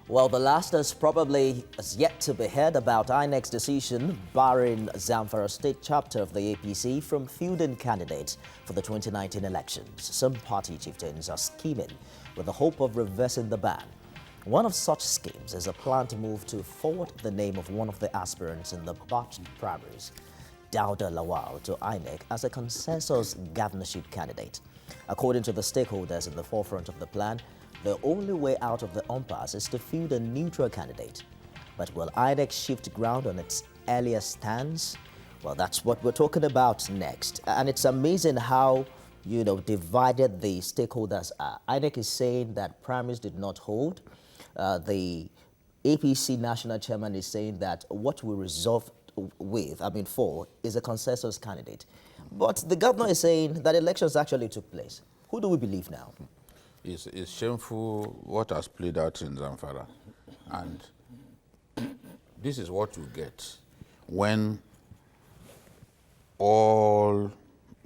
Well, the last is probably yet to be heard about INEC's decision barring Zamfara state chapter of the APC from fielding candidates for the 2019 elections. Some party chieftains are scheming with the hope of reversing the ban. One of such schemes is a planned move to forward the name of one of the aspirants in the botched primaries, Dauda Lawal, to INEC as a consensus governorship candidate. According to the stakeholders in the forefront of the plan, the only way out of the impasse is to field a neutral candidate. But will INEC shift ground on its earlier stance? Well, that's what we're talking about next. And it's amazing how, divided the stakeholders are. INEC is saying that primaries did not hold. The APC national chairman is saying that what we resolved for is a consensus candidate. But the governor is saying that elections actually took place. Who do we believe now? It's shameful what has played out in Zamfara. And this is what you get when all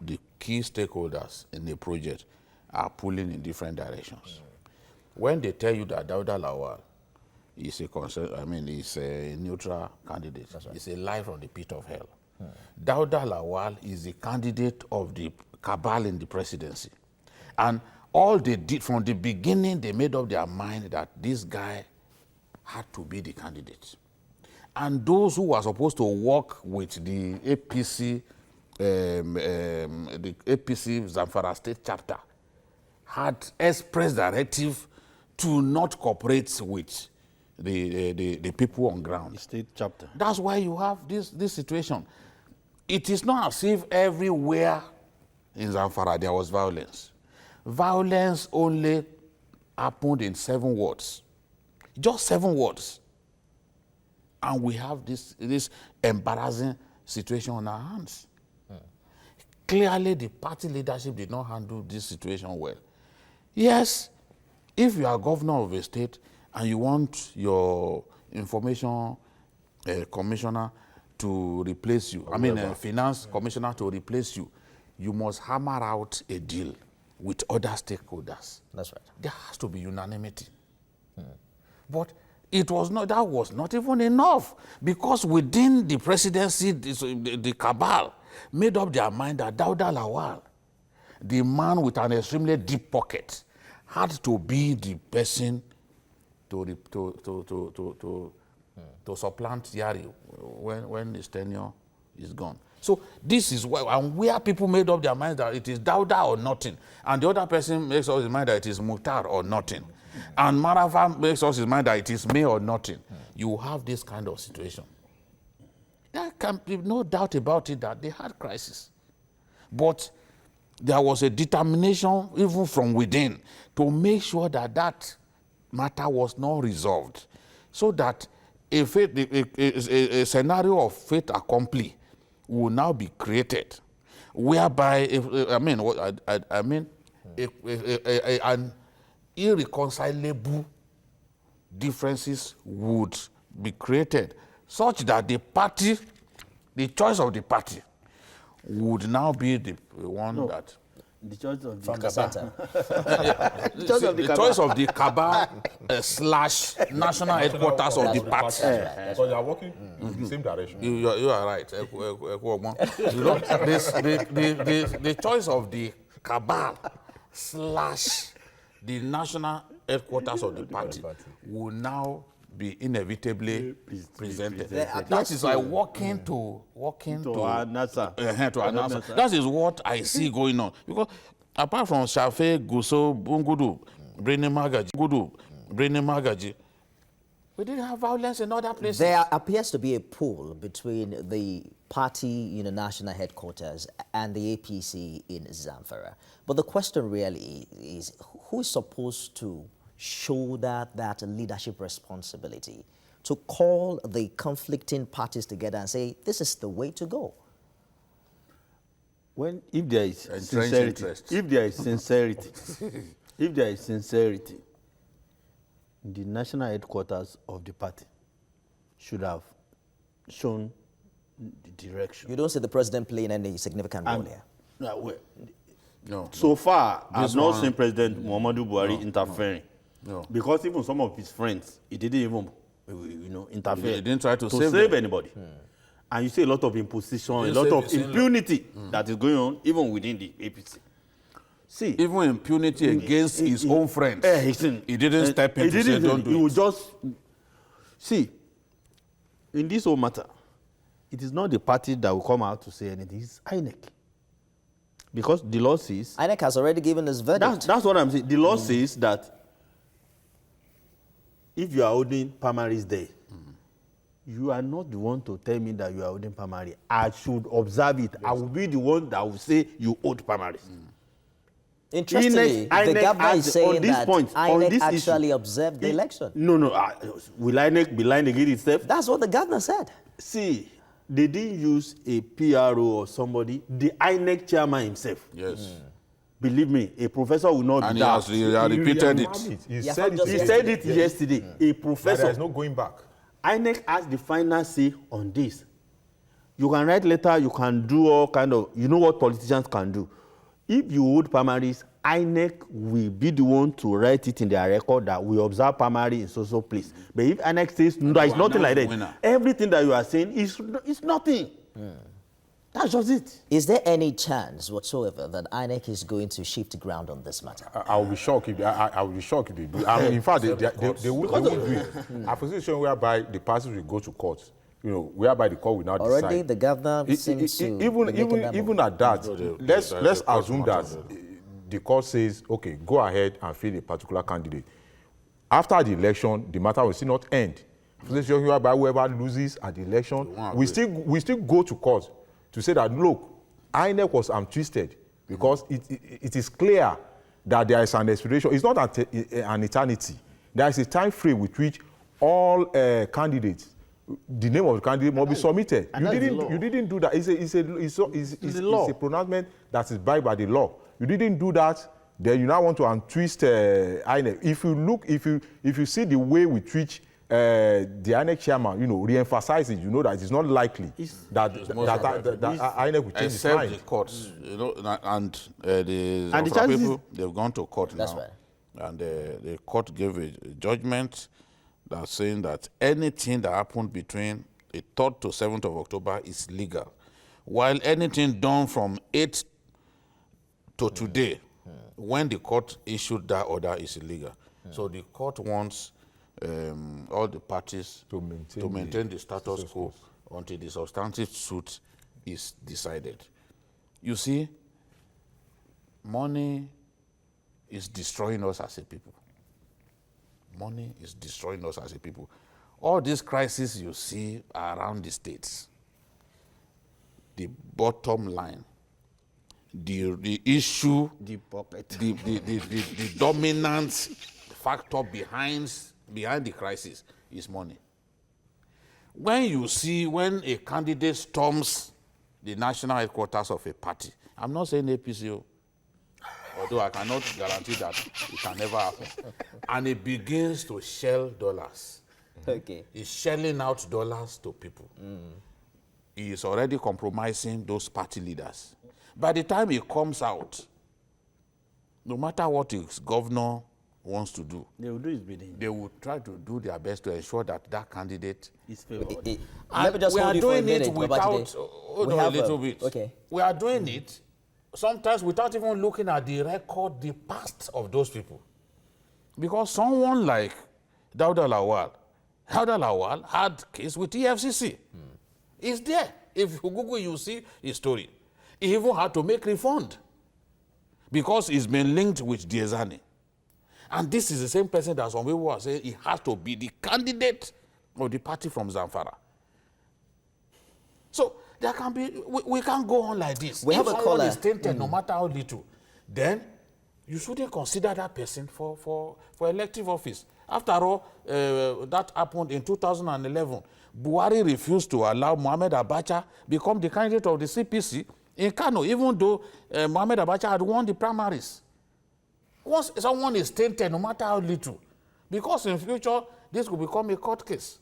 the key stakeholders in the project are pulling in different directions. When they tell you that Dauda Lawal is a neutral candidate, right. It's a lie from the pit of hell. Dauda Lawal is the candidate of the cabal in the presidency. And all they did from the beginning, they made up their mind that this guy had to be the candidate. And those who were supposed to work with the APC, Zamfara State Chapter, had expressed directive to not cooperate with the people on ground. The state chapter. That's why you have this situation. It is not as if everywhere in Zamfara there was violence. Violence only happened in 7 wards. Just 7 wards. And we have this embarrassing situation on our hands. Clearly, the party leadership did not handle this situation well. Yes, if you are governor of a state and you want your information commissioner to replace you, finance commissioner to replace you, you must hammer out a deal with other stakeholders. That's right. There has to be unanimity. But that was not even enough, because within the presidency, the cabal made up their mind that Dauda Lawal, the man with an extremely deep pocket, had to be the person to supplant Yari when his tenure is gone. So this is where people made up their mind that it is Dauda or nothing. And the other person makes up his mind that it is Mukhtar or nothing. And Marafa makes up his mind that it is me or nothing. You have this kind of situation. There can be no doubt about it that they had crisis. But there was a determination, even from within, to make sure that that matter was not resolved, so that a scenario of fait accompli will now be created, whereby an irreconcilable differences would be created, such that the choice of the party would now be the one that the choice of the from the center. the choice of the cabal / national headquarters of the party. So you are working in the same direction. You are right. The choice of the cabal / the national headquarters of the party will now be inevitably presented. That is like walking to Anasa. That is what I see going on. Because apart from Shafe, Guso, Bungudu, Brene Magaji, we didn't have violence in other places. There appears to be a pull between the party, national headquarters and the APC in Zamfara. But the question really is, who is supposed to shoulder that leadership responsibility to call the conflicting parties together and say, this is the way to go? If there is sincerity, the national headquarters of the party should have shown the direction. You don't see the president playing any significant role here? No. So far, I've not seen President Muhammadu Buhari interfering. No. Because even some of his friends, he didn't even, interfere. He didn't try to save anybody. And you see a lot of imposition, a lot of impunity that is going on even within the APC. See, even impunity against his own friends. He didn't step in to say don't do it. He would just see. In this whole matter, it is not the party that will come out to say anything. It's INEC. Because the law says... INEC has already given his verdict. That's what I'm saying. The law says that if you are holding primaries there, you are not the one to tell me that you are holding primary. I should observe it. Yes. I will be the one that will say you hold primaries. Interestingly, the governor is saying that INEC actually observed the election. No. Will INEC be lying against itself? That's what the governor said. See, they didn't use a PRO or somebody. The INEC chairman himself. Yes. Believe me, a professor will not do that. He has repeated it. He said it yesterday. A professor. There is no going back. INEC has the final say on this. You can write letter, you can do all kind of, you know what politicians can do. If you hold primaries, INEC will be the one to write it in their record that we observe primary in so place. But if INEC says no, it's nothing like that, everything that you are saying is nothing. That's just it. Is there any chance whatsoever that INEC is going to shift ground on this matter? I will be shocked if I will be shocked if they do. I mean, in fact, they won't do it. A position whereby the parties will go to court, whereby the court will now decide. Already the governor seems to even at that, let's assume that the court says, okay, go ahead and fill a particular candidate. After the election, the matter will still not end. Position whereby whoever loses at the election, we still go to court to say that, look, INEC was twisted because it is clear that there is an expiration. It's not an eternity. There is a time frame with which all candidates, the name of the candidate must be submitted. You didn't do that. It's a pronouncement that is by the law. You didn't do that. Then you now want to untwist INEC. If you see the way with which the INEC chairman, re-emphasizes, that it's not likely that INEC will change his mind. The courts, and the Zamfara people, they've gone to court now. That's right. And the court gave a judgment that's saying that anything that happened between the 3rd to 7th of October is legal, while anything done from 8th to today, when the court issued that order, is illegal. So the court wants all the parties to maintain the status quo until the substantive suit is decided. You see, money is destroying us as a people. Money is destroying us as a people. All these crises you see around the states, the bottom line, the issue, the dominant factor behind the crisis is money. When a candidate storms the national headquarters of a party, I'm not saying APC, although I cannot guarantee that it can never happen, and it begins to shell dollars. Okay. He's shelling out dollars to people. He is already compromising those party leaders. By the time he comes out, no matter what his governor wants to do, they will do his bidding. They will try to do their best to ensure that that candidate is favored. Let me just we hold are you for a doing minute, it without a little bit. Okay. We are doing it sometimes without even looking at the record, the past of those people. Because someone like Dauda Lawal had case with EFCC. It's there. If you Google, you see his story. He even had to make refund because he's been linked with Diezani. And this is the same person that some people are saying he has to be the candidate of the party from Zamfara. So there can be, we can't go on like this. We have a caller. If someone is tainted, no matter how little, then you shouldn't consider that person for elective office. After all, that happened in 2011. Buhari refused to allow Mohamed Abacha become the candidate of the CPC in Kano, even though Mohamed Abacha had won the primaries. Once someone is tainted, no matter how little, because in future, this could become a court case.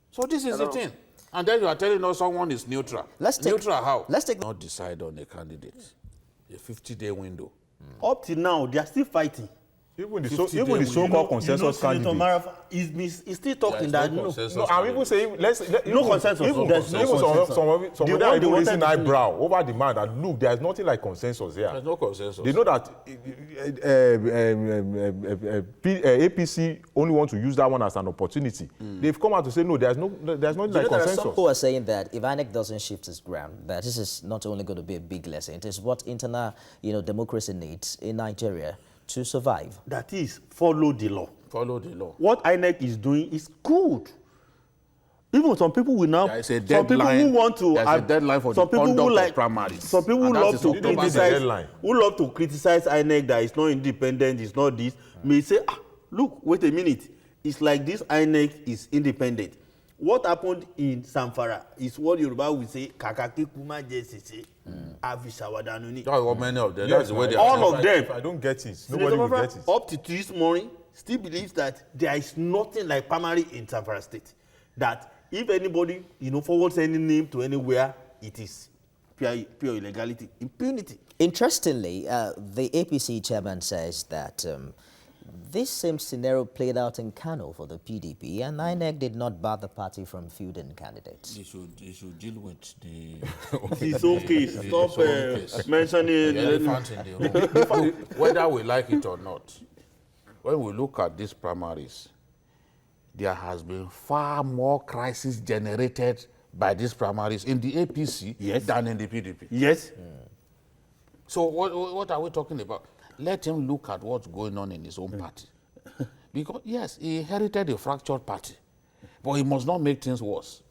So this is the thing. And then you are telling us someone is neutral. Neutral how? Let's take... Not decide on a candidate. A 50-day window. Up till now, they are still fighting. Even the so-called consensus candidate. He's still talking that no. I'm even saying No consensus. There's no consensus. Some of them are raising eyebrow over the man that look, there's nothing like consensus here. There's no consensus. They know that APC only want to use that one as an opportunity. They've come out to say no, there's nothing like consensus. Some people are saying that if INEC doesn't shift its ground, that this is not only going to be a big lesson, it is what internal, democracy needs in Nigeria to survive. That is, follow the law. Follow the law. What INEC is doing is good. Even some people will now. There is a some people who want to. There's a deadline for some the people who conduct of primaries. Some people who love to criticize. Who love to criticize INEC that it's not independent, it's not this. May say, look, wait a minute. It's like this INEC is independent. What happened in Zamfara is what Yoruba will say, "Kakaki kuma jesese, avishawadanuni." That's what many of them. Yes, that's the way they all of them. If I don't get it, nobody will get it. Up to this morning, still believes that there is nothing like primary in Zamfara State. That if anybody, forwards any name to anywhere, it is pure illegality, impunity. Interestingly, the APC chairman says that this same scenario played out in Kano for the PDP, and INEC did not bar the party from fielding candidates. They should deal with the... It's okay. Stop mentioning... The elephant in the room. Whether we like it or not, when we look at these primaries, there has been far more crisis generated by these primaries in the APC than in the PDP. Yes. So what are we talking about? Let him look at what's going on in his own party. Because, yes, he inherited a fractured party, but he must not make things worse.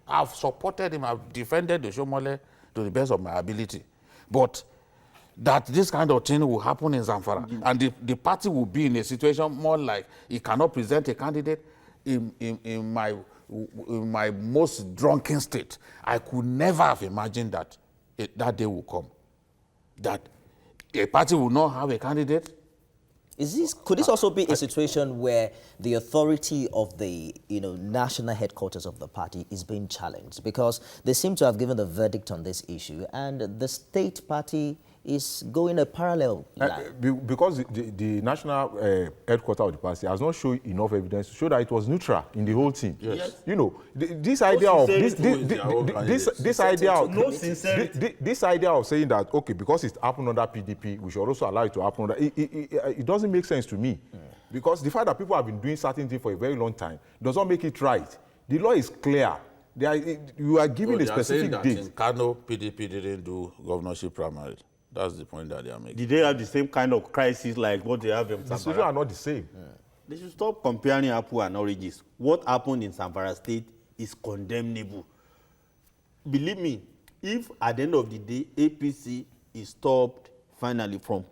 I've supported him. I've defended the Shomole to the best of my ability. But that this kind of thing will happen in Zamfara, and the party will be in a situation more like he cannot present a candidate in my most drunken state. I could never have imagined that that day will come. That a party will not have a candidate. Could this also be a situation where the authority of the national headquarters of the party is being challenged? Because they seem to have given a verdict on this issue, and the state party is going a parallel line. Because the national headquarters of the party has not shown enough evidence to show that it was neutral in the whole thing. Yes. This idea of saying that, okay, because it happened under PDP, we should also allow it to happen under... It doesn't make sense to me. Because the fact that people have been doing certain things for a very long time does not make it right. The law is clear. You are given a specific date. In Kano, PDP didn't do governorship primary. That's the point that they are making. Did they have the same kind of crisis like what they have in Zamfara? The situations are not the same. They should stop comparing apple and oranges. What happened in Zamfara State is condemnable. Believe me, if at the end of the day APC is stopped finally from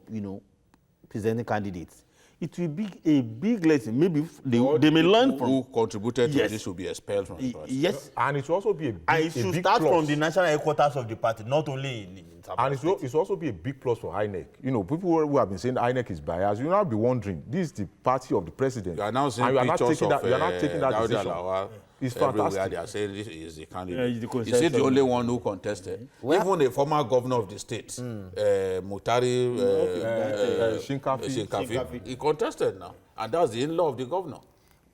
presenting candidates, it will be a big lesson. Maybe they may learn from... Who contributed to this will be expelled from the party. Yes. And it will also be a big should start plus. from the national headquarters of the party, not only in and it will also be a big plus for INEC. People who have been saying INEC is biased, you now be wondering, this is the party of the president. You are now seeing pictures of you are not taking that decision. It's fantastic. They are saying this is the candidate. Yeah, Is he the only one who contested? Even a former governor of the state, Mutari Shinkafi, he contested now. And that's the in-law of the governor.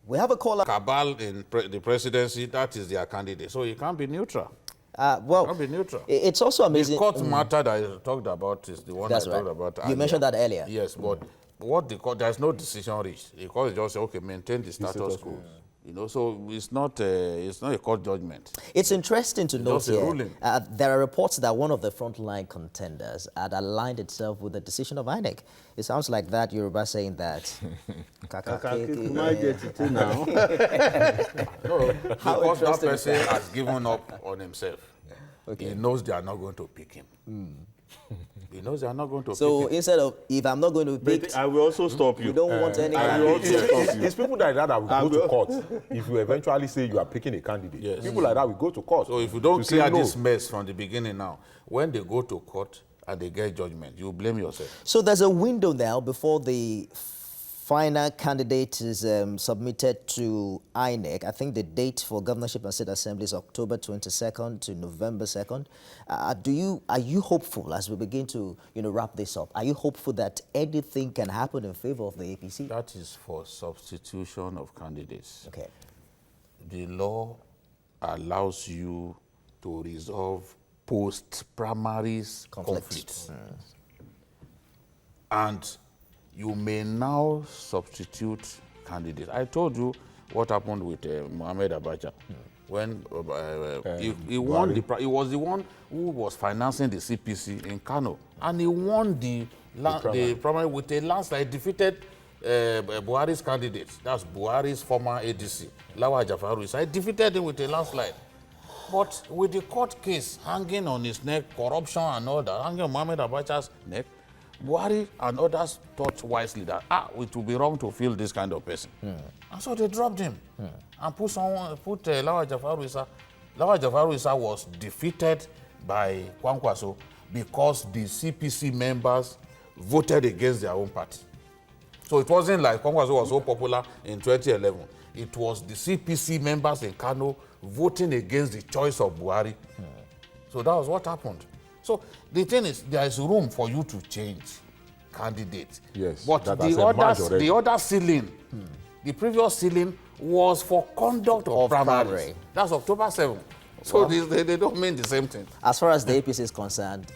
We have a caller. Cabal in the presidency, that is their candidate. So he can't be neutral. Can't be neutral. It's also amazing. The court matter that I talked about is the one That's I right. talked about earlier. You mentioned that earlier. Yes, but what the court, there's no decision reached. The court just say, okay, maintain the status quo. So it's not a court judgment. It's interesting to note just a ruling. There are reports that one of the frontline contenders had aligned itself with the decision of INEC. It sounds like that Yoruba saying that. No, because that person has given up on himself. Okay. He knows they are not going to pick him. He knows they are not going to pick him. So instead of, if I'm not going to pick... I will also stop you. You don't want any... It's people like that will go to court if you eventually say you are picking a candidate. Yes. People like that will go to court. So if you don't clear this mess from the beginning now, when they go to court and they get judgment, you blame yourself. So there's a window now before the final candidate is submitted to INEC. I think the date for governorship and state assembly is October 22nd to November 2nd. Are you hopeful, as we begin to wrap this up, are you hopeful that anything can happen in favor of the APC? That is for substitution of candidates. Okay. The law allows you to resolve post-primaries conflicts. And you may now substitute candidates. I told you what happened with Mohamed Abacha. When he won he was the one who was financing the CPC in Kano. And he won the primary with a landslide, defeated Buhari's candidate. That's Buhari's former ADC, Lawal Jafaru Issa. He defeated him with a landslide. But with the court case hanging on his neck, corruption and all that, hanging on Mohamed Abacha's neck, Buhari and others thought wisely that it would be wrong to fill this kind of person. And so they dropped him and put Lawal Jafaru Issa. Lawal Jafaru Issa was defeated by Kwankwaso because the CPC members voted against their own party. So it wasn't like Kwankwaso was so popular in 2011. It was the CPC members in Kano voting against the choice of Buhari. So that was what happened. So the thing is, there is room for you to change candidates. Yes. But the other ceiling, the previous ceiling was for conduct of primaries. That's October 7th. So they don't mean the same thing. As far as the APC is concerned,